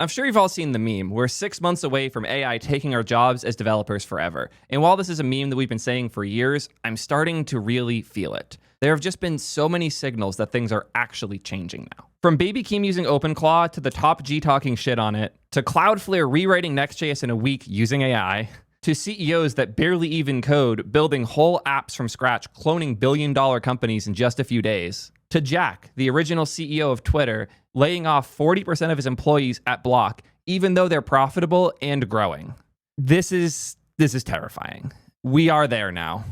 I'm sure you've all seen the meme. We're 6 months away from AI taking our jobs as developers forever. And while this is a meme that we've been saying for years, I'm starting to really feel it. There have just been so many signals that things are actually changing now. From Baby Keem using OpenClaw, to the top G talking shit on it, to Cloudflare rewriting Next.js in a week using AI, to CEOs that barely even code, building whole apps from scratch, cloning billion-dollar companies in just a few days, to Jack, the original CEO of Twitter, laying off 40% of his employees at Block, even though they're profitable and growing. This is terrifying. We are there now.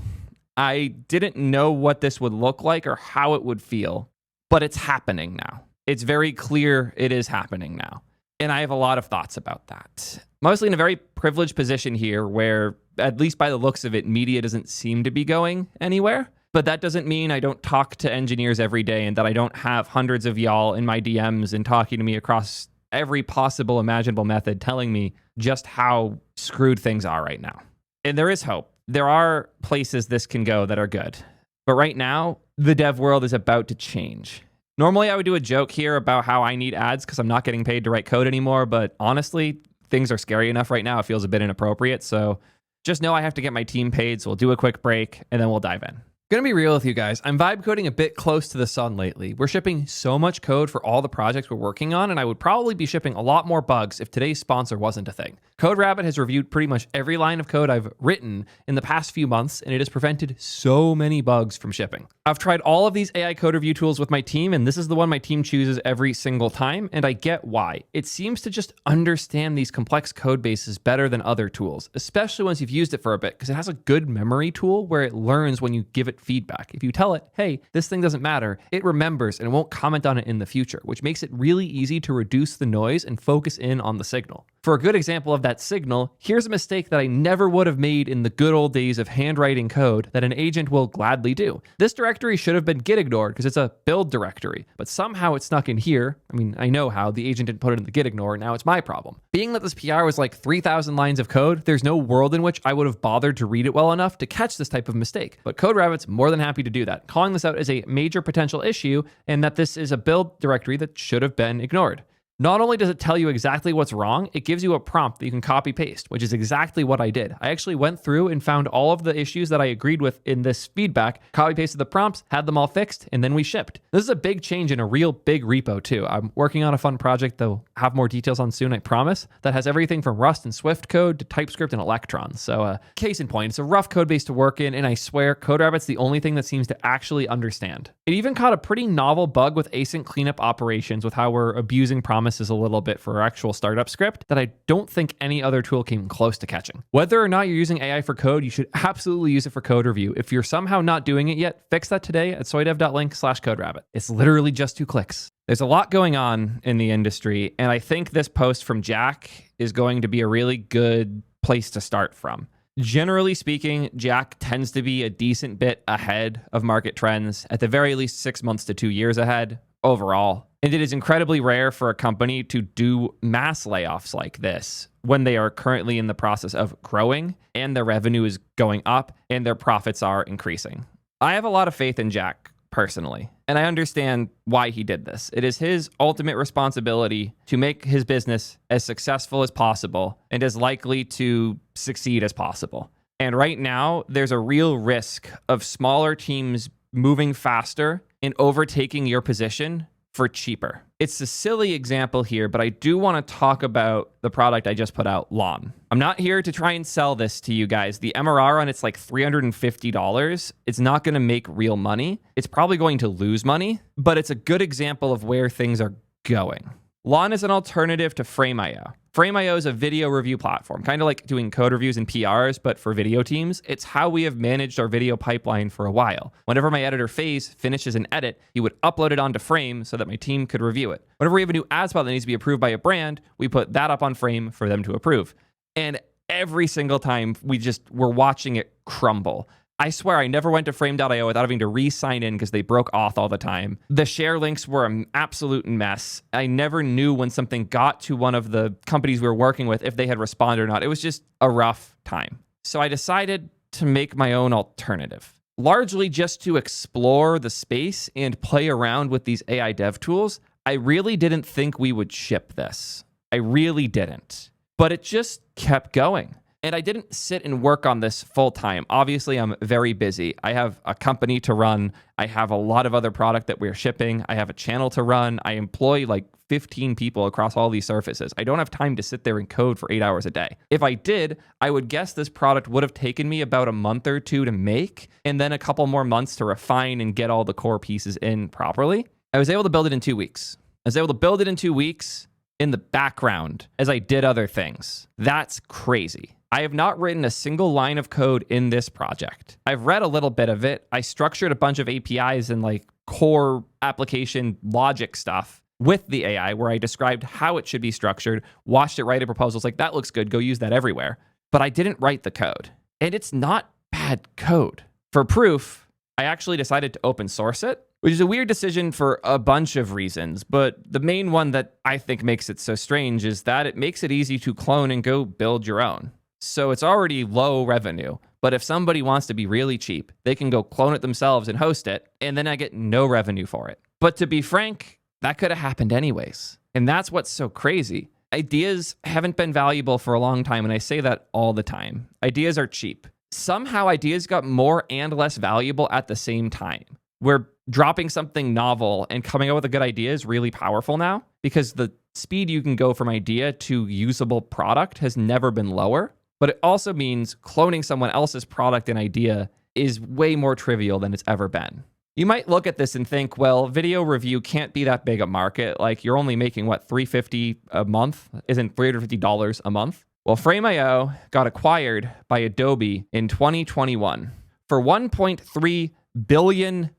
I didn't know what this would look like or how it would feel, but it's happening now. It's very clear it is happening now. And I have a lot of thoughts about that. Mostly in a very privileged position here where, at least by the looks of it, media doesn't seem to be going anywhere. But that doesn't mean I don't talk to engineers every day and that I don't have hundreds of y'all in my DMs and talking to me across every possible imaginable method telling me just how screwed things are right now. And there is hope. There are places this can go that are good. But right now, the dev world is about to change. Normally, I would do a joke here about how I need ads because I'm not getting paid to write code anymore. But honestly, things are scary enough right now. It feels a bit inappropriate. So just know I have to get my team paid. So we'll do a quick break and then we'll dive in. Gonna be real with you guys. I'm vibe coding a bit close to the sun lately. We're shipping so much code for all the projects we're working on, and I would probably be shipping a lot more bugs if today's sponsor wasn't a thing. CodeRabbit has reviewed pretty much every line of code I've written in the past few months, and it has prevented so many bugs from shipping. I've tried all of these AI code review tools with my team, and this is the one my team chooses every single time, and I get why. It seems to just understand these complex code bases better than other tools, especially once you've used it for a bit, because it has a good memory tool where it learns when you give it feedback. If you tell it, hey, this thing doesn't matter, it remembers and it won't comment on it in the future, which makes it really easy to reduce the noise and focus in on the signal. For a good example of that signal, here's a mistake that I never would have made in the good old days of handwriting code that an agent will gladly do. This directory should have been git ignored because it's a build directory, but somehow it snuck in here. I mean, I know how. The agent didn't put it in the git ignore, now it's my problem. Being that this PR was like 3,000 lines of code, there's no world in which I would have bothered to read it well enough to catch this type of mistake. But CodeRabbit's more than happy to do that, calling this out as a major potential issue and that this is a build directory that should have been ignored. Not only does it tell you exactly what's wrong, it gives you a prompt that you can copy paste, which is exactly what I did. I actually went through and found all of the issues that I agreed with in this feedback, copy pasted the prompts, had them all fixed, and then we shipped. This is a big change in a real big repo too. I'm working on a fun project that I'll have more details on soon, I promise, that has everything from Rust and Swift code to TypeScript and Electron. So case in point, it's a rough code base to work in, and I swear CodeRabbit's the only thing that seems to actually understand. It even caught a pretty novel bug with async cleanup operations with how we're abusing promises a little bit for our actual startup script that I don't think any other tool came close to catching. Whether or not you're using AI for code, you should absolutely use it for code review. If you're somehow not doing it yet, fix that today at soydev.link/CodeRabbit. It's literally just 2 clicks. There's a lot going on in the industry, and I think this post from Jack is going to be a really good place to start from. Generally speaking, Jack tends to be a decent bit ahead of market trends, at the very least 6 months to 2 years ahead overall. And it is incredibly rare for a company to do mass layoffs like this when they are currently in the process of growing and their revenue is going up and their profits are increasing. I have a lot of faith in Jack personally, and I understand why he did this. It is his ultimate responsibility to make his business as successful as possible and as likely to succeed as possible. And right now, there's a real risk of smaller teams moving faster and overtaking your position for cheaper. It's a silly example here, but I do want to talk about the product I just put out, Lawn. I'm not here to try and sell this to you guys. The MRR on it's like $350. It's not going to make real money. It's probably going to lose money, but it's a good example of where things are going. Lawn is an alternative to Frame.io. Frame.io is a video review platform, kind of like doing code reviews and PRs, but for video teams. It's how we have managed our video pipeline for a while. Whenever my editor Phase finishes an edit, he would upload it onto Frame so that my team could review it. Whenever we have a new ad spot that needs to be approved by a brand, we put that up on Frame for them to approve. And every single time we're watching it crumble. I swear I never went to Frame.io without having to re-sign in because they broke auth all the time. The share links were an absolute mess. I never knew when something got to one of the companies we were working with if they had responded or not. It was just a rough time. So I decided to make my own alternative, largely just to explore the space and play around with these AI dev tools. I really didn't think we would ship this. I really didn't. But it just kept going. And I didn't sit and work on this full time. Obviously, I'm very busy. I have a company to run. I have a lot of other product that we're shipping. I have a channel to run. I employ like 15 people across all these surfaces. I don't have time to sit there and code for 8 hours a day. If I did, I would guess this product would have taken me about a month or two to make, and then a couple more months to refine and get all the core pieces in properly. I was able to build it in 2 weeks. I was able to build it in 2 weeks in the background as I did other things. That's crazy. I have not written a single line of code in this project. I've read a little bit of it. I structured a bunch of APIs and like core application logic stuff with the AI where I described how it should be structured, watched it write a proposal. It's like, that looks good. Go use that everywhere. But I didn't write the code. And it's not bad code. For proof, I actually decided to open source it, which is a weird decision for a bunch of reasons. But the main one that I think makes it so strange is that it makes it easy to clone and go build your own. So it's already low revenue. But if somebody wants to be really cheap, they can go clone it themselves and host it, and then I get no revenue for it. But to be frank, that could have happened anyways. And that's what's so crazy. Ideas haven't been valuable for a long time, and I say that all the time. Ideas are cheap. Somehow ideas got more and less valuable at the same time. Where dropping something novel and coming up with a good idea is really powerful now because the speed you can go from idea to usable product has never been lower. But it also means cloning someone else's product and idea is way more trivial than it's ever been. You might look at this and think, well, video review can't be that big a market. Like you're only making what, $350 a month? Isn't $350 a month? Well, Frame.io got acquired by Adobe in 2021 for $1.3 billion.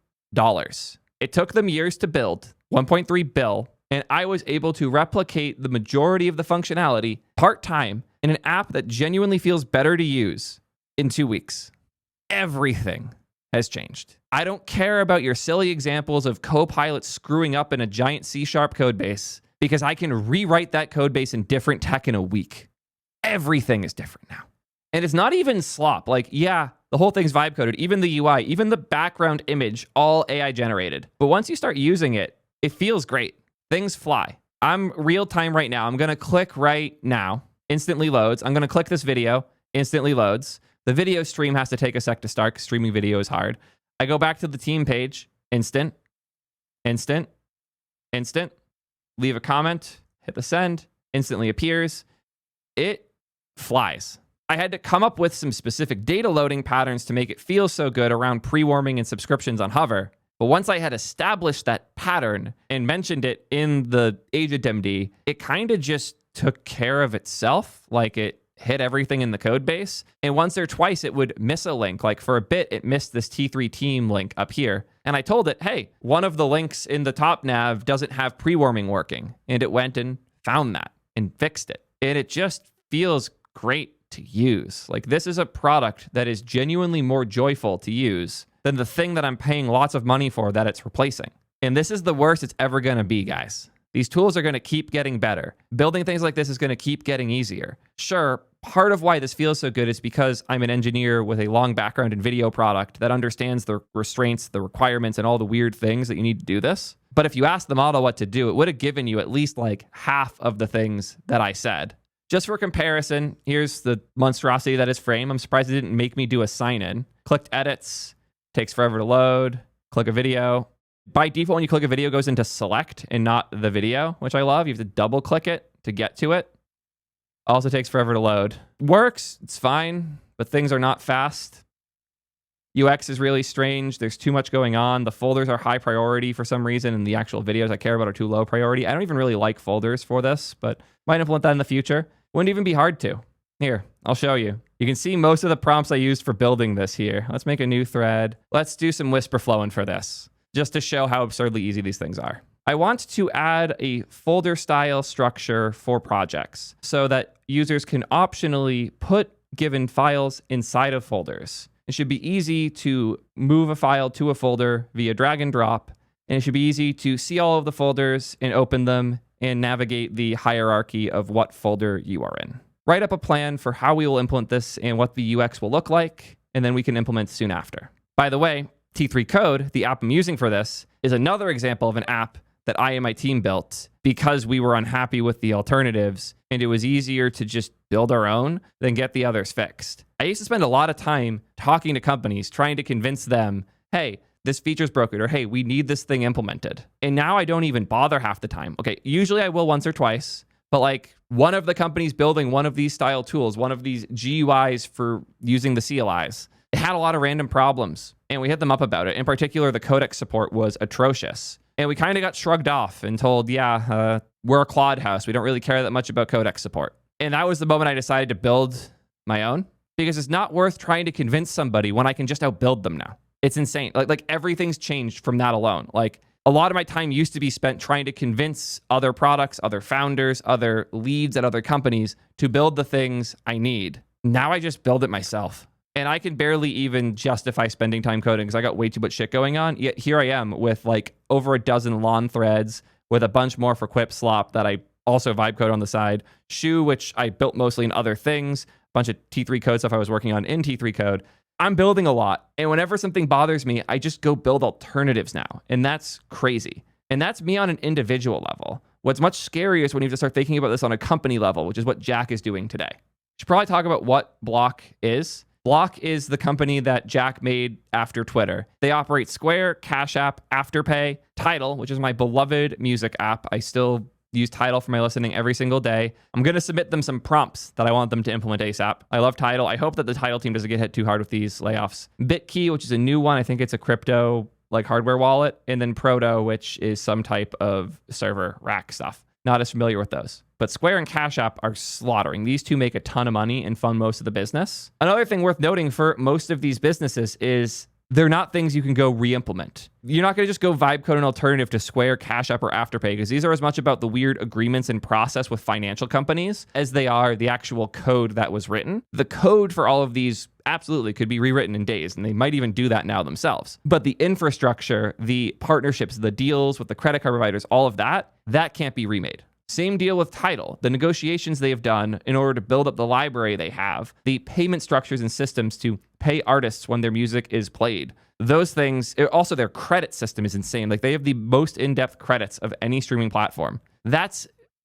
It took them years to build, 1.3 bill, and I was able to replicate the majority of the functionality part-time in an app that genuinely feels better to use in 2 weeks. Everything has changed. I don't care about your silly examples of Copilot screwing up in a giant C# code base because I can rewrite that code base in different tech in a week. Everything is different now. And it's not even slop. Like, yeah, the whole thing's vibe coded, even the UI, even the background image, all AI generated. But once you start using it, it feels great. Things fly. I'm real time right now. I'm going to click right now. Instantly loads. I'm going to click this video. Instantly loads. The video stream has to take a sec to start because streaming video is hard. I go back to the team page. Instant. Instant. Instant. Leave a comment. Hit the send. Instantly appears. It flies. I had to come up with some specific data loading patterns to make it feel so good around pre-warming and subscriptions on Hover. But once I had established that pattern and mentioned it in the agentMD, it kind of just took care of itself. Like it hit everything in the code base. And once or twice, it would miss a link. Like for a bit, it missed this T3 team link up here. And I told it, hey, one of the links in the top nav doesn't have pre-warming working. And it went and found that and fixed it. And it just feels great to use. Like this is a product that is genuinely more joyful to use than the thing that I'm paying lots of money for that it's replacing. And this is the worst it's ever going to be, guys. These tools are going to keep getting better. Building things like this is going to keep getting easier. Sure, part of why this feels so good is because I'm an engineer with a long background in video product that understands the restraints, the requirements, and all the weird things that you need to do this. But if you asked the model what to do, it would have given you at least like half of the things that I said. Just for comparison, here's the monstrosity that is Frame. I'm surprised it didn't make me do a sign-in. Clicked edits, takes forever to load, click a video. By default, when you click a video, it goes into select and not the video, which I love. You have to double click it to get to it. Also takes forever to load. Works, it's fine, but things are not fast. UX is really strange. There's too much going on. The folders are high priority for some reason, and the actual videos I care about are too low priority. I don't even really like folders for this, but might implement that in the future. Wouldn't even be hard to. Here, I'll show you. You can see most of the prompts I used for building this here. Let's make a new thread. Let's do some whisper flowing for this, just to show how absurdly easy these things are. I want to add a folder style structure for projects so that users can optionally put given files inside of folders. It should be easy to move a file to a folder via drag and drop, and it should be easy to see all of the folders and open them and navigate the hierarchy of what folder you are in. Write up a plan for how we will implement this and what the UX will look like, and then we can implement soon after. By the way, T3 Code, the app I'm using for this, is another example of an app that I and my team built because we were unhappy with the alternatives, and it was easier to just build our own than get the others fixed. I used to spend a lot of time talking to companies, trying to convince them, hey, this feature's broken, or hey, we need this thing implemented. And now I don't even bother half the time. Okay, usually I will once or twice, but like one of the companies building one of these style tools, one of these GUIs for using the CLIs, it had a lot of random problems, and we hit them up about it. In particular, the codec support was atrocious. And we kind of got shrugged off and told, we're a clod house. We don't really care that much about codec support. And that was the moment I decided to build my own, because it's not worth trying to convince somebody when I can just outbuild them now. It's insane. Like everything's changed from that alone. Like a lot of my time used to be spent trying to convince other products, other founders, other leads at other companies to build the things I need. Now I just build it myself. And I can barely even justify spending time coding because I got way too much shit going on. Yet here I am with like over a dozen lawn threads with a bunch more for Quip Slop that I also vibe code on the side. Shoe, which I built mostly in other things. A bunch of T3 code stuff I was working on in T3 code. I'm building a lot. And whenever something bothers me, I just go build alternatives now. And that's crazy. And that's me on an individual level. What's much scarier is when you have to start thinking about this on a company level, which is what Jack is doing today. Should probably talk about what Block is. Block is the company that Jack made after Twitter. They operate Square, Cash App, Afterpay, Tidal, which is my beloved music app. I still use Tidal for my listening every single day. I'm going to submit them some prompts that I want them to implement ASAP. I love Tidal. I hope that the Tidal team doesn't get hit too hard with these layoffs. BitKey, which is a new one. I think it's a crypto like hardware wallet. And then Proto, which is some type of server rack stuff. Not as familiar with those. But Square and Cash App are slaughtering. These two make a ton of money and fund most of the business. Another thing worth noting for most of these businesses is they're not things you can go re-implement. You're not going to just go vibe code an alternative to Square, Cash App, or Afterpay, because these are as much about the weird agreements and process with financial companies as they are the actual code that was written. The code for all of these absolutely could be rewritten in days, and they might even do that now themselves. But the infrastructure, the partnerships, the deals with the credit card providers, all of that can't be remade. Same deal with Tidal. The negotiations they have done in order to build up the library they have, the payment structures and systems to pay artists when their music is played. Those things, also their credit system is insane. Like they have the most in-depth credits of any streaming platform.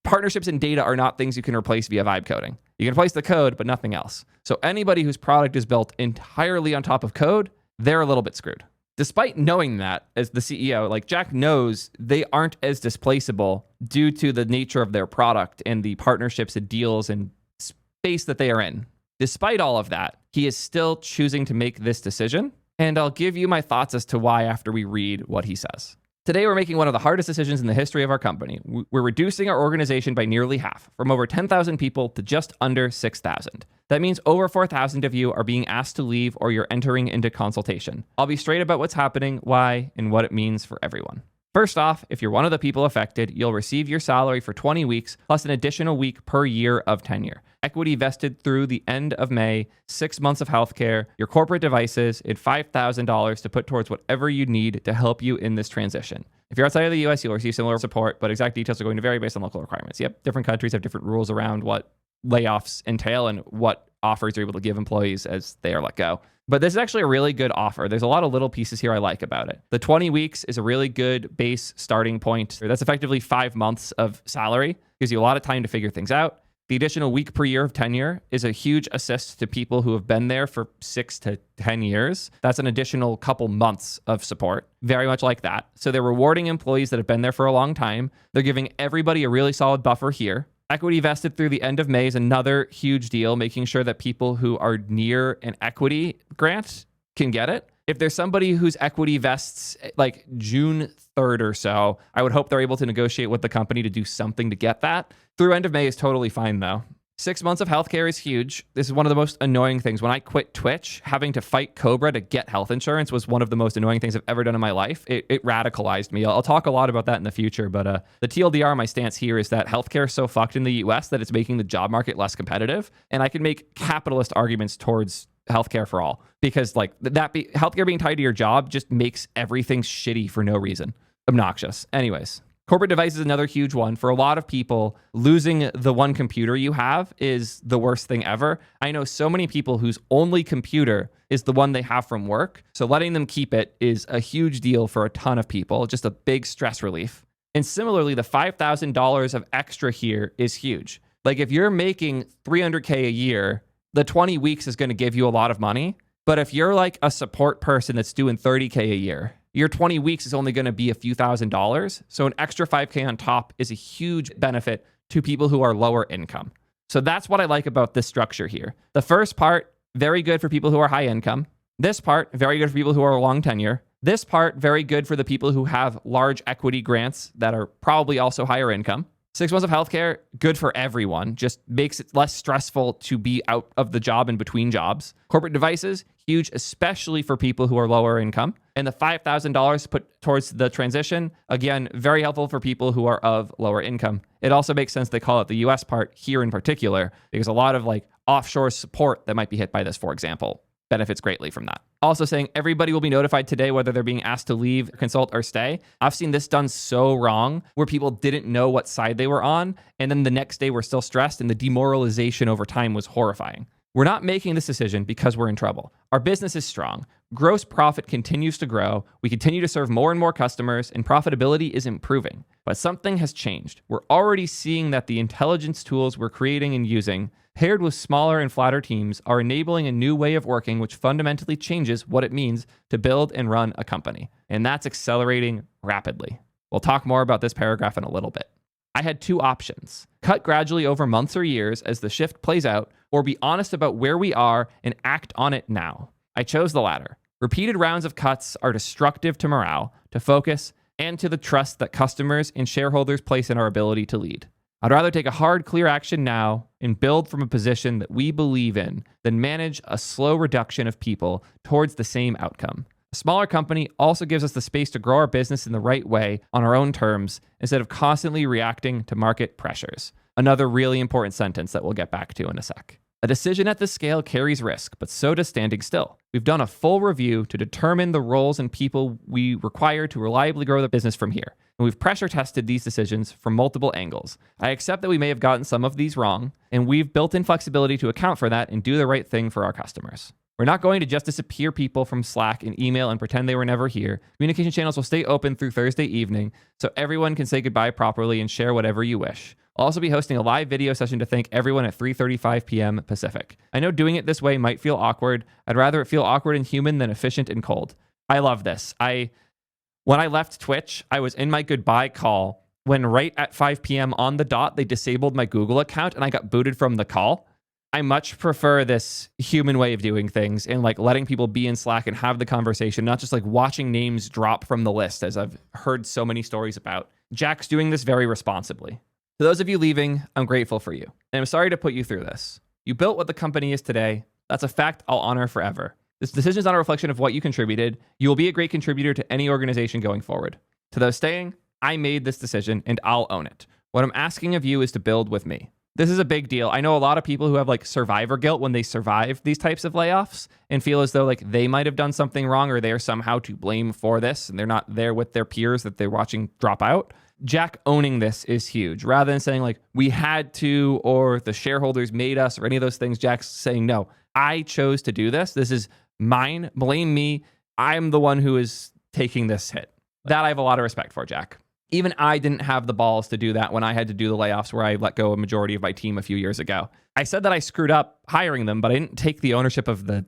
Partnerships and data are not things you can replace via vibe coding. You can replace the code, but nothing else. So anybody whose product is built entirely on top of code, they're a little bit screwed. Despite knowing that as the CEO, like Jack knows they aren't as displaceable due to the nature of their product and the partnerships and deals and space that they are in. Despite all of that, he is still choosing to make this decision. And I'll give you my thoughts as to why after we read what he says. Today, we're making one of the hardest decisions in the history of our company. We're reducing our organization by nearly half, from over 10,000 people to just under 6,000. That means over 4,000 of you are being asked to leave or you're entering into consultation. I'll be straight about what's happening, why, and what it means for everyone. First off, if you're one of the people affected, you'll receive your salary for 20 weeks plus an additional week per year of tenure. Equity vested through the end of May, 6 months of healthcare, your corporate devices, and $5,000 to put towards whatever you need to help you in this transition. If you're outside of the US, you'll receive similar support, but exact details are going to vary based on local requirements. Yep, different countries have different rules around what layoffs entail and what offers you're able to give employees as they are let go. But this is actually a really good offer. There's a lot of little pieces here I like about it. The 20 weeks is a really good base starting point. That's effectively 5 months of salary. Gives you a lot of time to figure things out. The additional week per year of tenure is a huge assist to people who have been there for 6 to 10 years. That's an additional couple months of support. Very much like that. So they're rewarding employees that have been there for a long time. They're giving everybody a really solid buffer here. Equity vested through the end of May is another huge deal, making sure that people who are near an equity grant can get it. If there's somebody whose equity vests like June 3rd or so, I would hope they're able to negotiate with the company to do something to get that. Through end of May is totally fine though. 6 months of healthcare is huge. This is one of the most annoying things. When I quit Twitch, having to fight Cobra to get health insurance was one of the most annoying things I've ever done in my life. It radicalized me. I'll talk a lot about that in the future, but the TLDR, my stance here is that healthcare is so fucked in the US that it's making the job market less competitive. And I can make capitalist arguments towards healthcare for all, because like healthcare being tied to your job just makes everything shitty for no reason. Obnoxious. Anyways. Corporate device is another huge one. For a lot of people, losing the one computer you have is the worst thing ever. I know so many people whose only computer is the one they have from work. So letting them keep it is a huge deal for a ton of people, just a big stress relief. And similarly, the $5,000 of extra here is huge. Like if you're making $300K a year, the 20 weeks is going to give you a lot of money. But if you're like a support person that's doing $30K a year, your 20 weeks is only going to be a few $1,000s. So an extra $5K on top is a huge benefit to people who are lower income. So that's what I like about this structure here. The first part, very good for people who are high income. This part, very good for people who are long tenure. This part, very good for the people who have large equity grants that are probably also higher income. 6 months of healthcare, good for everyone. Just makes it less stressful to be out of the job and between jobs. Corporate devices, huge, especially for people who are lower income. And the $5,000 put towards the transition, again, very helpful for people who are of lower income. It also makes sense they call it the US part here in particular, because a lot of like offshore support that might be hit by this, for example, benefits greatly from that. Also saying everybody will be notified today whether they're being asked to leave, consult, or stay. I've seen this done so wrong where people didn't know what side they were on, and then the next day were still stressed, and the demoralization over time was horrifying. We're not making this decision because we're in trouble. Our business is strong. Gross profit continues to grow. We continue to serve more and more customers, and profitability is improving. But something has changed. We're already seeing that the intelligence tools we're creating and using, paired with smaller and flatter teams, are enabling a new way of working which fundamentally changes what it means to build and run a company. And that's accelerating rapidly. We'll talk more about this paragraph in a little bit. I had two options: cut gradually over months or years as the shift plays out, or be honest about where we are and act on it now. I chose the latter. Repeated rounds of cuts are destructive to morale, to focus, and to the trust that customers and shareholders place in our ability to lead. I'd rather take a hard, clear action now and build from a position that we believe in than manage a slow reduction of people towards the same outcome. A smaller company also gives us the space to grow our business in the right way on our own terms instead of constantly reacting to market pressures. Another really important sentence that we'll get back to in a sec. A decision at this scale carries risk, but so does standing still. We've done a full review to determine the roles and people we require to reliably grow the business from here. And we've pressure tested these decisions from multiple angles. I accept that we may have gotten some of these wrong, and we've built in flexibility to account for that and do the right thing for our customers. We're not going to just disappear people from Slack and email and pretend they were never here. Communication channels will stay open through Thursday evening so everyone can say goodbye properly and share whatever you wish. I'll also be hosting a live video session to thank everyone at 3:35 p.m. Pacific. I know doing it this way might feel awkward. I'd rather it feel awkward and human than efficient and cold. I love this. When I left Twitch, I was in my goodbye call when right at 5 p.m. on the dot, they disabled my Google account and I got booted from the call. I much prefer this human way of doing things and like letting people be in Slack and have the conversation, not just like watching names drop from the list, as I've heard so many stories about. Jack's doing this very responsibly. To those of you leaving, I'm grateful for you. And I'm sorry to put you through this. You built what the company is today. That's a fact I'll honor forever. This decision is not a reflection of what you contributed. You will be a great contributor to any organization going forward. To those staying, I made this decision and I'll own it. What I'm asking of you is to build with me. This is a big deal. I know a lot of people who have like survivor guilt when they survive these types of layoffs and feel as though like they might have done something wrong or they are somehow to blame for this and they're not there with their peers that they're watching drop out. Jack owning this is huge. Rather than saying like we had to or the shareholders made us or any of those things, Jack's saying, no, I chose to do this. This is mine. Blame me. I'm the one who is taking this hit. That I have a lot of respect for, Jack. Even I didn't have the balls to do that when I had to do the layoffs where I let go a majority of my team a few years ago. I said that I screwed up hiring them, but I didn't take the ownership of the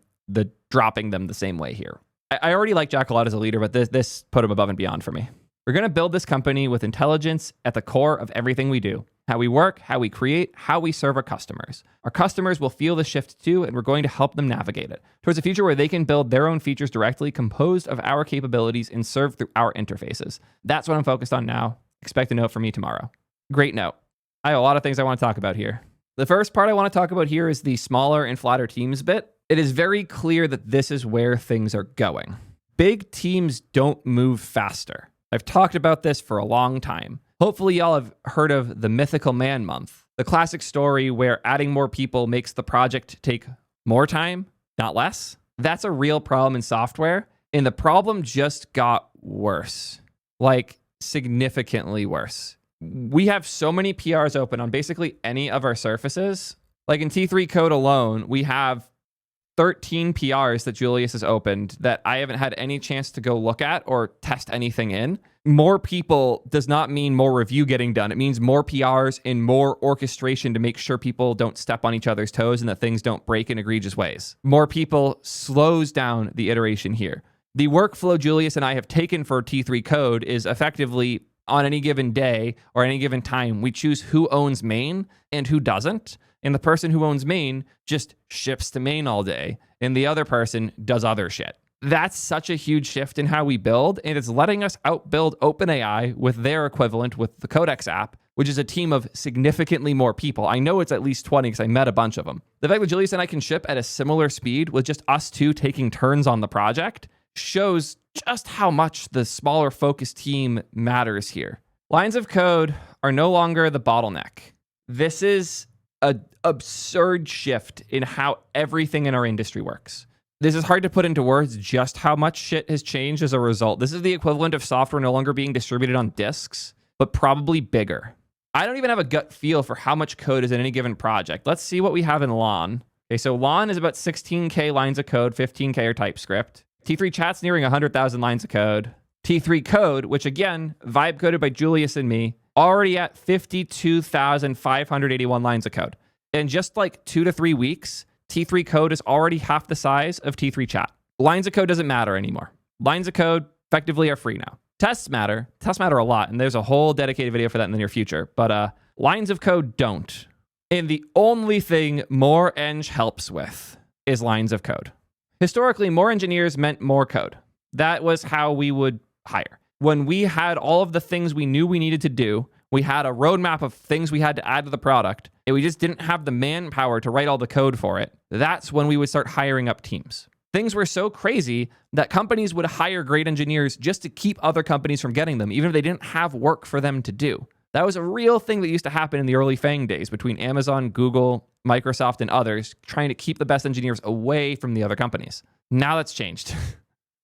dropping them the same way here. I already like Jack a lot as a leader, but this put him above and beyond for me. We're going to build this company with intelligence at the core of everything we do. How we work, how we create, how we serve our customers. Our customers will feel the shift too, and we're going to help them navigate it towards a future where they can build their own features directly composed of our capabilities and served through our interfaces. That's what I'm focused on now. Expect a note from me tomorrow. Great note. I have a lot of things I want to talk about here. The first part I want to talk about here is the smaller and flatter teams bit. It is very clear that this is where things are going. Big teams don't move faster. I've talked about this for a long time. Hopefully y'all have heard of the Mythical Man Month, the classic story where adding more people makes the project take more time, not less. That's a real problem in software, and the problem just got worse, like significantly worse. We have so many PRs open on basically any of our surfaces. Like in T3 code alone, we have 13 PRs that Julius has opened that I haven't had any chance to go look at or test anything in. more people does not mean more review getting done. It means more PRs and more orchestration to make sure people don't step on each other's toes and that things don't break in egregious ways. More people slows down the iteration here. The workflow Julius and I have taken for T3 code is effectively on any given day or any given time, we choose who owns main and who doesn't. And the person who owns main just ships to main all day, and the other person does other shit. That's such a huge shift in how we build, and it's letting us outbuild OpenAI with their equivalent with the Codex app, which is a team of significantly more people. I know it's at least 20 because I met a bunch of them. The fact that Julius and I can ship at a similar speed with just us two taking turns on the project shows just how much the smaller focused team matters here. Lines of code are no longer the bottleneck. This is an absurd shift in how everything in our industry works. This is hard to put into words just how much shit has changed as a result. This is the equivalent of software no longer being distributed on disks, but probably bigger. I don't even have a gut feel for how much code is in any given project. Let's see what we have in Lawn. Okay, so Lawn is about 16K lines of code, 15K are TypeScript. T3 Chat's nearing 100,000 lines of code. T3 Code, which again, vibe coded by Julius and me, already at 52,581 lines of code. In just like 2 to 3 weeks, T3 Code is already half the size of T3 Chat. Lines of code doesn't matter anymore. Lines of code effectively are free now. Tests matter. Tests matter a lot, and there's a whole dedicated video for that in the near future. But lines of code don't. And the only thing more eng helps with is lines of code. Historically, more engineers meant more code. That was how we would hire. When we had all of the things we knew we needed to do, we had a roadmap of things we had to add to the product, and we just didn't have the manpower to write all the code for it. That's when we would start hiring up teams. Things were so crazy that companies would hire great engineers just to keep other companies from getting them, even if they didn't have work for them to do. That was a real thing that used to happen in the early FANG days between Amazon, Google, Microsoft, and others, trying to keep the best engineers away from the other companies. Now that's changed.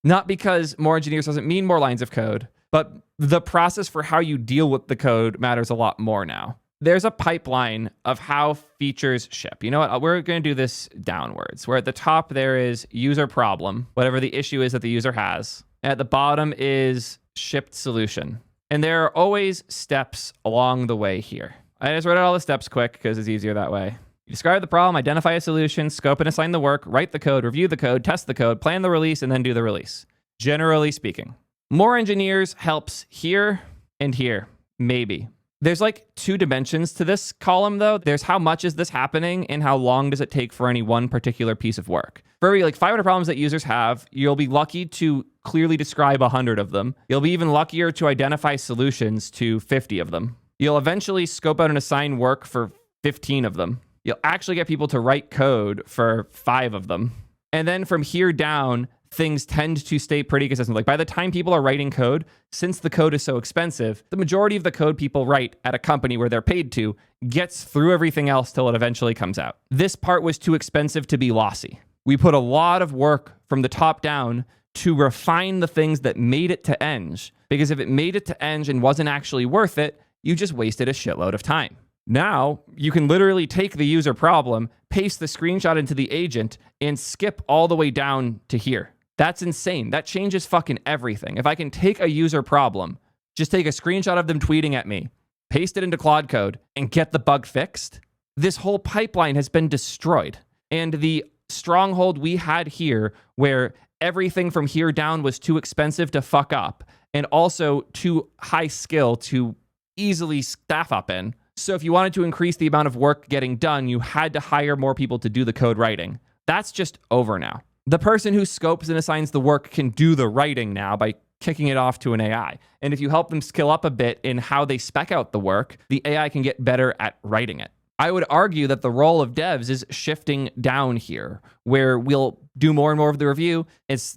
Not because more engineers doesn't mean more lines of code, but the process for how you deal with the code matters a lot more now. There's a pipeline of how features ship. You know what? We're going to do this downwards, where at the top there is user problem, whatever the issue is that the user has. At the bottom is shipped solution. And there are always steps along the way here. I just wrote out all the steps quick because it's easier that way. You describe the problem, identify a solution, scope and assign the work, write the code, review the code, test the code, plan the release, and then do the release. Generally speaking. More engineers helps here and here, maybe. There's like 2 dimensions to this column though. There's how much is this happening and how long does it take for any one particular piece of work. For every like 500 problems that users have, you'll be lucky to clearly describe 100 of them. You'll be even luckier to identify solutions to 50 of them. You'll eventually scope out and assign work for 15 of them. You'll actually get people to write code for 5 of them. And then from here down, things tend to stay pretty consistent. Like by the time people are writing code, since the code is so expensive, the majority of the code people write at a company where they're paid to gets through everything else till it eventually comes out. This part was too expensive to be lossy. We put a lot of work from the top down to refine the things that made it to eng, because if it made it to eng and wasn't actually worth it, you just wasted a shitload of time. Now, you can literally take the user problem, paste the screenshot into the agent, and skip all the way down to here. That's insane. That changes fucking everything. If I can take a user problem, just take a screenshot of them tweeting at me, paste it into Claude Code, and get the bug fixed, this whole pipeline has been destroyed. And the stronghold we had here, where everything from here down was too expensive to fuck up, and also too high skill to easily staff up in. So if you wanted to increase the amount of work getting done, you had to hire more people to do the code writing. That's just over now. The person who scopes and assigns the work can do the writing now by kicking it off to an AI. And if you help them skill up a bit in how they spec out the work, the AI can get better at writing it. I would argue that the role of devs is shifting down here, where we'll do more and more of the review.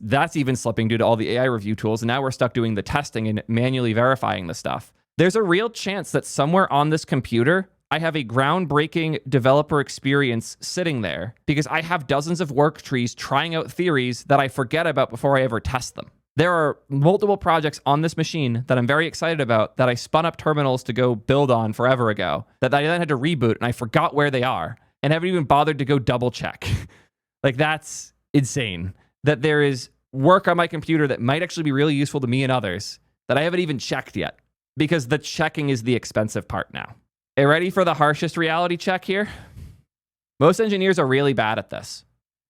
That's even slipping due to all the AI review tools, and now we're stuck doing the testing and manually verifying the stuff. There's a real chance that somewhere on this computer, I have a groundbreaking developer experience sitting there because I have dozens of work trees trying out theories that I forget about before I ever test them. There are multiple projects on this machine that I'm very excited about that I spun up terminals to go build on forever ago that I then had to reboot and I forgot where they are and haven't even bothered to go double check. Like, that's insane that there is work on my computer that might actually be really useful to me and others that I haven't even checked yet, because the checking is the expensive part now. Are you ready for the harshest reality check here? Most engineers are really bad at this.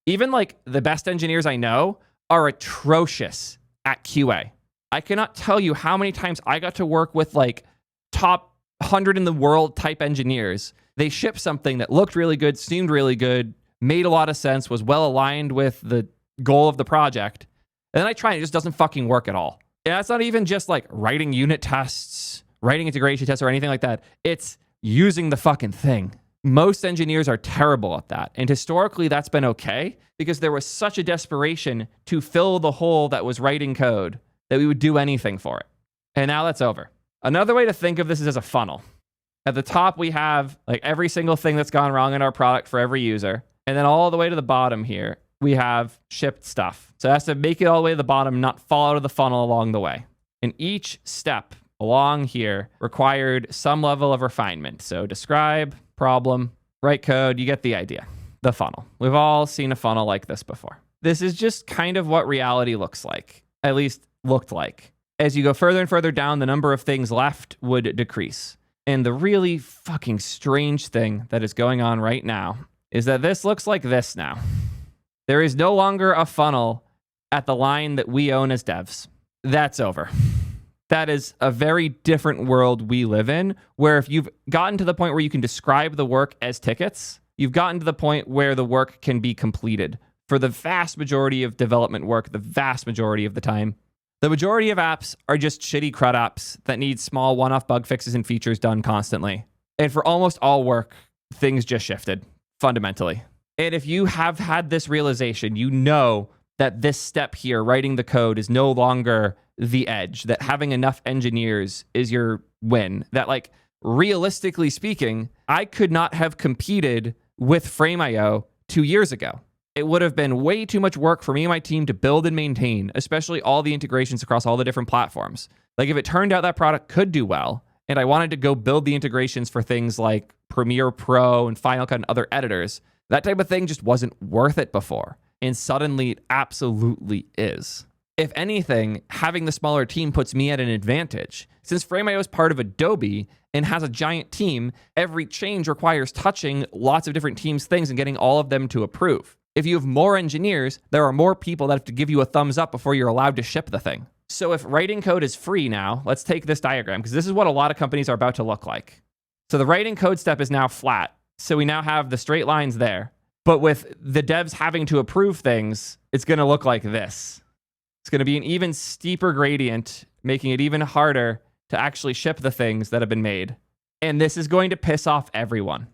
Even like the best engineers I know are atrocious at QA. I cannot tell you how many times I got to work with like top 100 in the world type engineers. They shipped something that looked really good, seemed really good, made a lot of sense, was well aligned with the goal of the project. And then I try and it just doesn't fucking work at all. And that's not even just like writing unit tests, writing integration tests or anything like that. It's using the fucking thing. Most engineers are terrible at that. And historically, that's been okay because there was such a desperation to fill the hole that was writing code that we would do anything for it. And now that's over. Another way to think of this is as a funnel. At the top, we have like every single thing that's gone wrong in our product for every user. And then all the way to the bottom here, we have shipped stuff. So it has to make it all the way to the bottom, not fall out of the funnel along the way. And each step along here required some level of refinement. So describe, problem, write code, you get the idea. The funnel. We've all seen a funnel like this before. This is just kind of what reality looks like, at least looked like. As you go further and further down, the number of things left would decrease. And the really fucking strange thing that is going on right now is that this looks like this now. There is no longer a funnel at the line that we own as devs. That's over. That is a very different world we live in, where if you've gotten to the point where you can describe the work as tickets, you've gotten to the point where the work can be completed. For the vast majority of development work, the vast majority of the time, the majority of apps are just shitty CRUD apps that need small one-off bug fixes and features done constantly. And for almost all work, things just shifted fundamentally. And if you have had this realization, you know that this step here, writing the code, is no longer the edge, that having enough engineers is your win. That like, realistically speaking, I could not have competed with Frame.io 2 years ago. It would have been way too much work for me and my team to build and maintain, especially all the integrations across all the different platforms. Like if it turned out that product could do well, and I wanted to go build the integrations for things like Premiere Pro and Final Cut and other editors, that type of thing just wasn't worth it before. And suddenly it absolutely is. If anything, having the smaller team puts me at an advantage. Since Frame.io is part of Adobe and has a giant team, every change requires touching lots of different teams' things and getting all of them to approve. If you have more engineers, there are more people that have to give you a thumbs up before you're allowed to ship the thing. So if writing code is free now, let's take this diagram, because this is what a lot of companies are about to look like. So the writing code step is now flat. So we now have the straight lines there. But with the devs having to approve things, it's going to look like this. It's going to be an even steeper gradient, making it even harder to actually ship the things that have been made. And this is going to piss off everyone.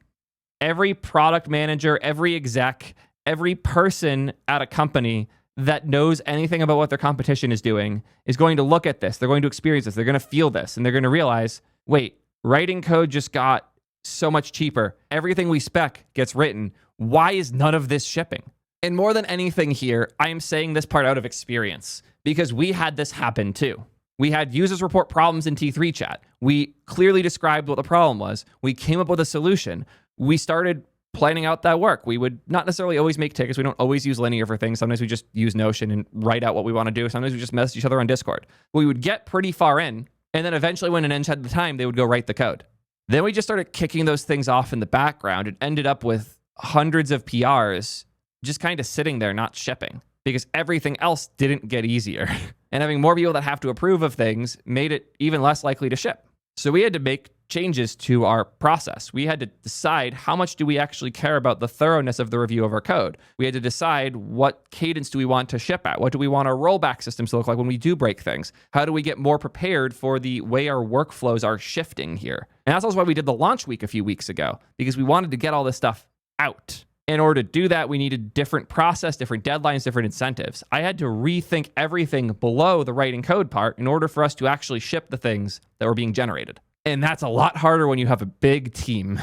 Every product manager, every exec, every person at a company that knows anything about what their competition is doing is going to look at this. They're going to experience this. They're going to feel this. And they're going to realize, wait, writing code just got so much cheaper. Everything we spec gets written. Why is none of this shipping? And more than anything here, I am saying this part out of experience because we had this happen too. We had users report problems in T3 chat. We clearly described what the problem was. We came up with a solution. We started planning out that work. We would not necessarily always make tickets. We don't always use linear for things. Sometimes we just use Notion and write out what we want to do. Sometimes we just message each other on Discord. We would get pretty far in, and then eventually when an eng had the time, they would go write the code. Then we just started kicking those things off in the background and ended up with hundreds of PRs just kind of sitting there not shipping because everything else didn't get easier. And having more people that have to approve of things made it even less likely to ship. So we had to make changes to our process. We had to decide how much do we actually care about the thoroughness of the review of our code. We had to decide what cadence do we want to ship at? What do we want our rollback systems to look like when we do break things? How do we get more prepared for the way our workflows are shifting here? And that's also why we did the launch week a few weeks ago, because we wanted to get all this stuff out. In order to do that, we needed different process, different deadlines, different incentives. I had to rethink everything below the writing code part in order for us to actually ship the things that were being generated. And that's a lot harder when you have a big team.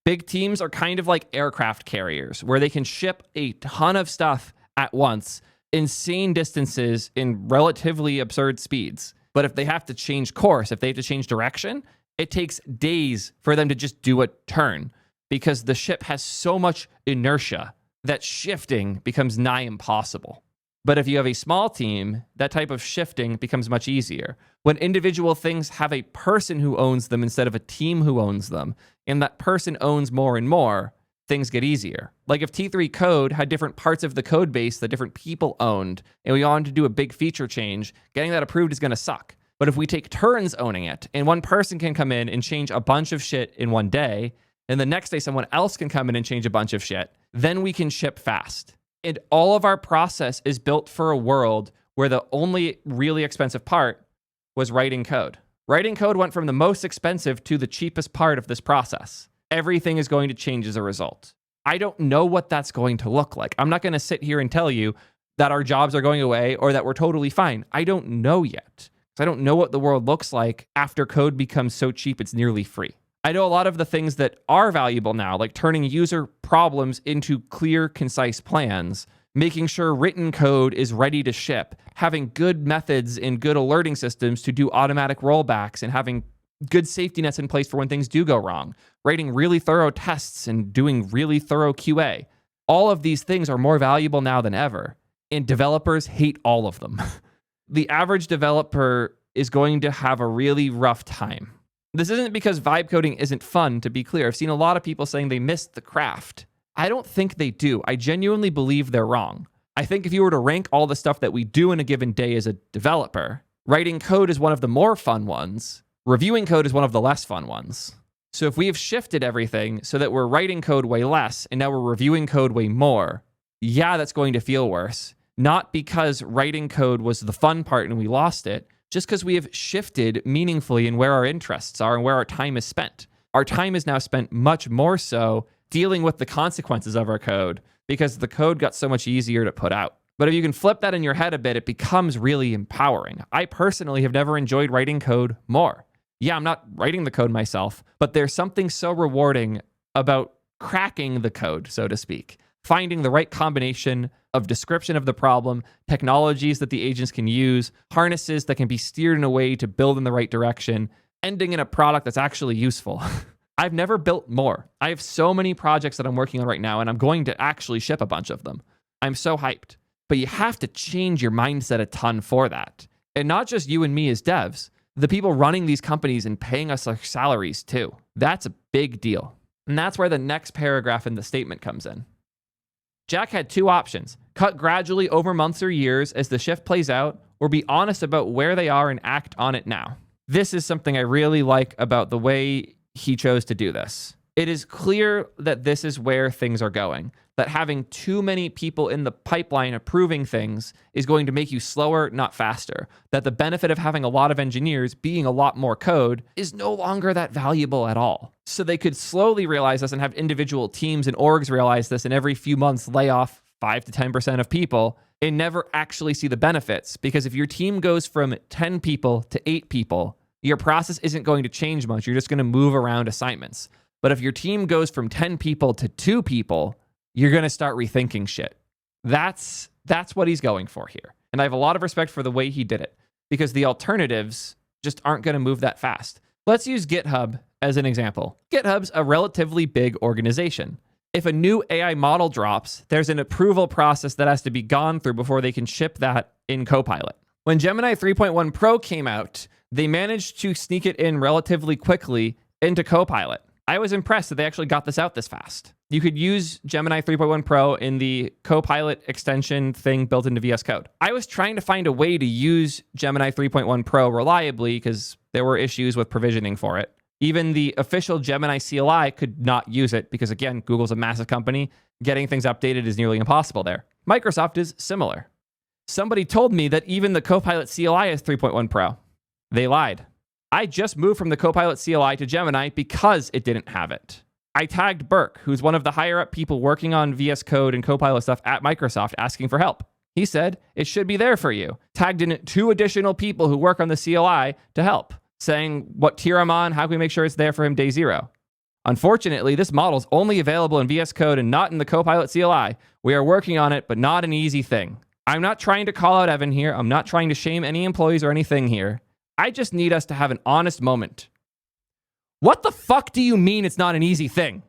Big teams are kind of like aircraft carriers, where they can ship a ton of stuff at once, insane distances in relatively absurd speeds. But if they have to change course, if they have to change direction, it takes days for them to just do a turn, because the ship has so much inertia that shifting becomes nigh impossible. But if you have a small team, that type of shifting becomes much easier. When individual things have a person who owns them instead of a team who owns them, and that person owns more and more, things get easier. Like if T3 code had different parts of the code base that different people owned, and we wanted to do a big feature change, getting that approved is going to suck. But if we take turns owning it, and one person can come in and change a bunch of shit in one day, and the next day someone else can come in and change a bunch of shit, then we can ship fast. And all of our process is built for a world where the only really expensive part was writing code. Writing code went from the most expensive to the cheapest part of this process. Everything is going to change as a result. I don't know what that's going to look like. I'm not going to sit here and tell you that our jobs are going away or that we're totally fine. I don't know yet. I don't know what the world looks like after code becomes so cheap it's nearly free. I know a lot of the things that are valuable now, like turning user problems into clear, concise plans, making sure written code is ready to ship, having good methods and good alerting systems to do automatic rollbacks, and having good safety nets in place for when things do go wrong, writing really thorough tests and doing really thorough QA. All of these things are more valuable now than ever, and developers hate all of them. The average developer is going to have a really rough time. This isn't because vibe coding isn't fun, to be clear. I've seen a lot of people saying they missed the craft. I don't think they do. I genuinely believe they're wrong. I think if you were to rank all the stuff that we do in a given day as a developer, writing code is one of the more fun ones. Reviewing code is one of the less fun ones. So if we have shifted everything so that we're writing code way less and now we're reviewing code way more, yeah, that's going to feel worse. Not because writing code was the fun part and we lost it, just because we have shifted meaningfully in where our interests are and where our time is spent. Our time is now spent much more so dealing with the consequences of our code because the code got so much easier to put out. But if you can flip that in your head a bit, it becomes really empowering. I personally have never enjoyed writing code more. Yeah, I'm not writing the code myself, but there's something so rewarding about cracking the code, so to speak. Finding the right combination of description of the problem, technologies that the agents can use, harnesses that can be steered in a way to build in the right direction, ending in a product that's actually useful. I've never built more. I have so many projects that I'm working on right now, and I'm going to actually ship a bunch of them. I'm so hyped. But you have to change your mindset a ton for that. And not just you and me as devs, the people running these companies and paying us our salaries too. That's a big deal. And that's where the next paragraph in the statement comes in. Jack had two options: cut gradually over months or years as the shift plays out, or be honest about where they are and act on it now. This is something I really like about the way he chose to do this. It is clear that this is where things are going, that having too many people in the pipeline approving things is going to make you slower, not faster, that the benefit of having a lot of engineers being a lot more code is no longer that valuable at all. So they could slowly realize this and have individual teams and orgs realize this, and every few months lay off 5 to 10% of people and never actually see the benefits. Because if your team goes from 10 people to 8 people, your process isn't going to change much. You're just going to move around assignments. But if your team goes from 10 people to 2 people, you're going to start rethinking shit. That's what he's going for here. And I have a lot of respect for the way he did it, because the alternatives just aren't going to move that fast. Let's use GitHub as an example. GitHub's a relatively big organization. If a new AI model drops, there's an approval process that has to be gone through before they can ship that in Copilot. When Gemini 3.1 Pro came out, they managed to sneak it in relatively quickly into Copilot. I was impressed that they actually got this out this fast. You could use Gemini 3.1 Pro in the Copilot extension thing built into VS Code. I was trying to find a way to use Gemini 3.1 Pro reliably because there were issues with provisioning for it. Even the official Gemini CLI could not use it because, again, Google's a massive company. Getting things updated is nearly impossible there. Microsoft is similar. Somebody told me that even the Copilot CLI is 3.1 Pro. They lied. I just moved from the Copilot CLI to Gemini because it didn't have it. I tagged Burke, who's one of the higher up people working on VS Code and Copilot stuff at Microsoft, asking for help. He said, it should be there for you. Tagged in 2 additional people who work on the CLI to help, saying what tier I'm on, how can we make sure it's there for him day 0. Unfortunately, this model is only available in VS Code and not in the Copilot CLI. We are working on it, but not an easy thing. I'm not trying to call out Evan here. I'm not trying to shame any employees or anything here. I just need us to have an honest moment. What the fuck do you mean it's not an easy thing?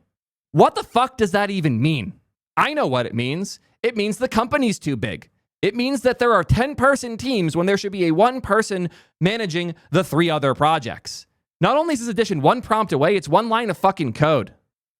What the fuck does that even mean? I know what it means. It means the company's too big. It means that there are 10-person teams when there should be a 1-person managing the 3 other projects. Not only is this addition 1 prompt away, it's 1 line of fucking code.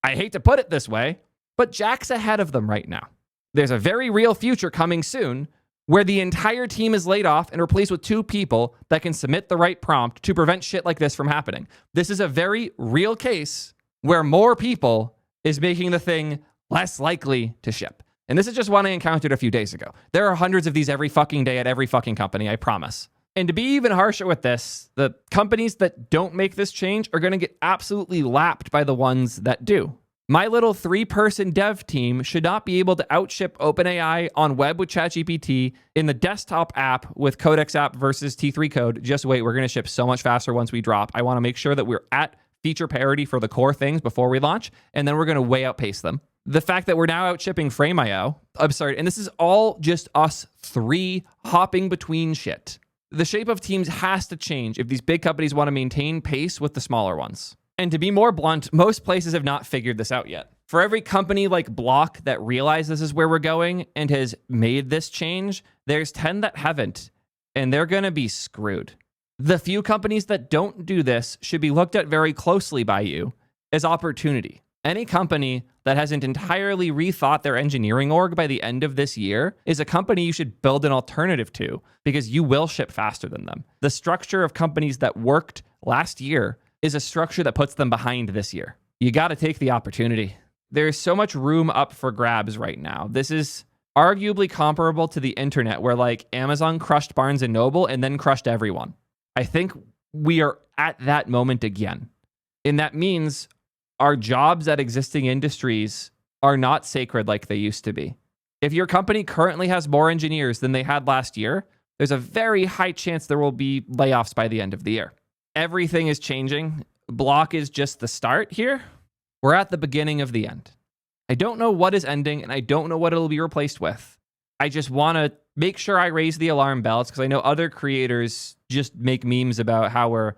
I hate to put it this way, but Jack's ahead of them right now. There's a very real future coming soon where the entire team is laid off and replaced with 2 people that can submit the right prompt to prevent shit like this from happening. This is a very real case where more people is making the thing less likely to ship. And this is just one I encountered a few days ago. There are hundreds of these every fucking day at every fucking company, I promise. And to be even harsher with this, the companies that don't make this change are going to get absolutely lapped by the ones that do. My little 3-person dev team should not be able to outship OpenAI on web with ChatGPT, in the desktop app with Codex app versus T3 code. Just wait, we're going to ship so much faster once we drop. I want to make sure that we're at feature parity for the core things before we launch, and then we're going to way outpace them. The fact that we're now out shipping Frame.io, absurd. And this is all just us 3 hopping between shit. The shape of teams has to change if these big companies want to maintain pace with the smaller ones. And to be more blunt, most places have not figured this out yet. For every company like Block that realizes this is where we're going and has made this change, there's 10 that haven't, and they're going to be screwed. The few companies that don't do this should be looked at very closely by you as opportunity. Any company that hasn't entirely rethought their engineering org by the end of this year is a company you should build an alternative to, because you will ship faster than them. The structure of companies that worked last year is a structure that puts them behind this year. You got to take the opportunity. There's so much room up for grabs right now. This is arguably comparable to the internet, where like Amazon crushed Barnes & Noble and then crushed everyone. I think we are at that moment again. And that means our jobs at existing industries are not sacred like they used to be. If your company currently has more engineers than they had last year, there's a very high chance there will be layoffs by the end of the year. Everything is changing. Block is just the start here. We're at the beginning of the end. I don't know what is ending, and I don't know what it'll be replaced with. I just want to make sure I raise the alarm bells, because I know other creators just make memes about how we're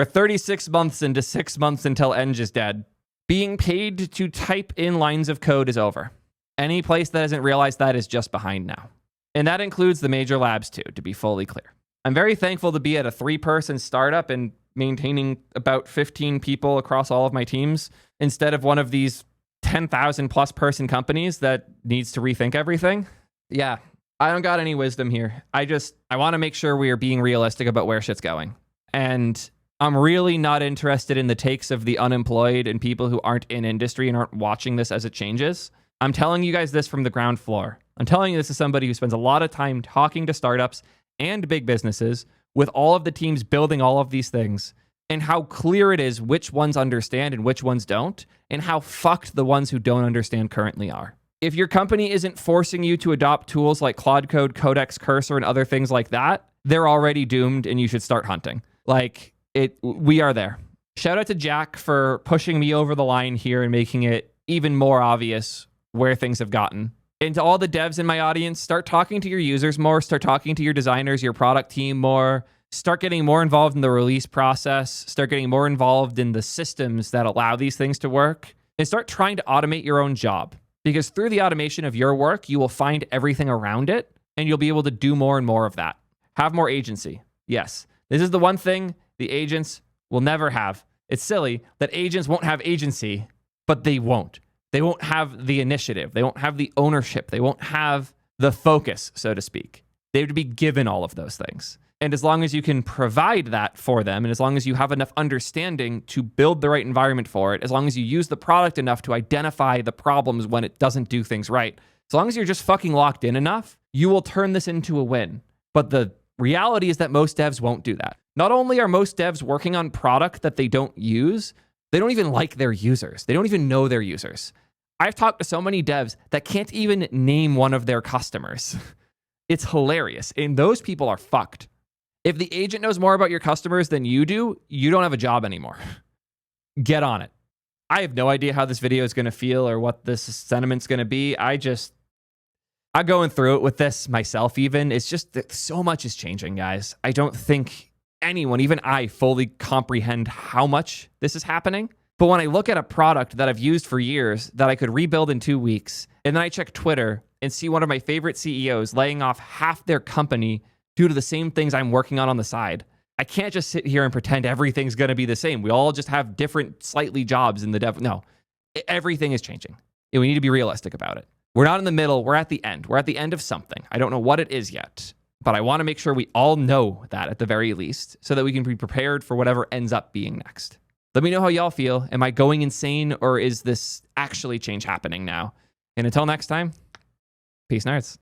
36 months into 6 months until Eng is dead. Being paid to type in lines of code is over. Any place that hasn't realized that is just behind now. And that includes the major labs too, to be fully clear. I'm very thankful to be at a 3-person startup and maintaining about 15 people across all of my teams, instead of one of these 10,000 plus person companies that needs to rethink everything. Yeah, I don't got any wisdom here. I want to make sure we are being realistic about where shit's going. And I'm really not interested in the takes of the unemployed and people who aren't in industry and aren't watching this as it changes. I'm telling you guys this from the ground floor. I'm telling you this as somebody who spends a lot of time talking to startups and big businesses with all of the teams building all of these things, and how clear it is which ones understand and which ones don't, and how fucked the ones who don't understand currently are. If your company isn't forcing you to adopt tools like Claude Code, Codex, Cursor, and other things like that, they're already doomed and you should start hunting. We are there. Shout out to Jack for pushing me over the line here and making it even more obvious where things have gotten. And to all the devs in my audience, start talking to your users more, start talking to your designers, your product team more, start getting more involved in the release process, start getting more involved in the systems that allow these things to work, and start trying to automate your own job. Because through the automation of your work, you will find everything around it, and you'll be able to do more and more of that. Have more agency. Yes, this is the one thing the agents will never have. It's silly that agents won't have agency, but they won't. They won't have the initiative. They won't have the ownership. They won't have the focus, so to speak. They have to be given all of those things. And as long as you can provide that for them, and as long as you have enough understanding to build the right environment for it, as long as you use the product enough to identify the problems when it doesn't do things right, as long as you're just fucking locked in enough, you will turn this into a win. But the reality is that most devs won't do that. Not only are most devs working on product that they don't use, they don't even like their users. They don't even know their users. I've talked to so many devs that can't even name one of their customers. It's hilarious. And those people are fucked. If the agent knows more about your customers than you do, you don't have a job anymore. Get on it. I have no idea how this video is going to feel or what this sentiment's going to be. I'm going through it with this myself even. It's just that so much is changing, guys. I don't think anyone, even I, fully comprehend how much this is happening. But when I look at a product that I've used for years that I could rebuild in 2 weeks, and then I check Twitter and see one of my favorite CEOs laying off half their company due to the same things I'm working on the side. I can't just sit here and pretend everything's going to be the same. We all just have different, slightly jobs in the dev. No, everything is changing. And we need to be realistic about it. We're not in the middle. We're at the end. We're at the end of something. I don't know what it is yet, but I want to make sure we all know that at the very least so that we can be prepared for whatever ends up being next. Let me know how y'all feel. Am I going insane, or is this actually change happening now? And until next time, peace, nerds.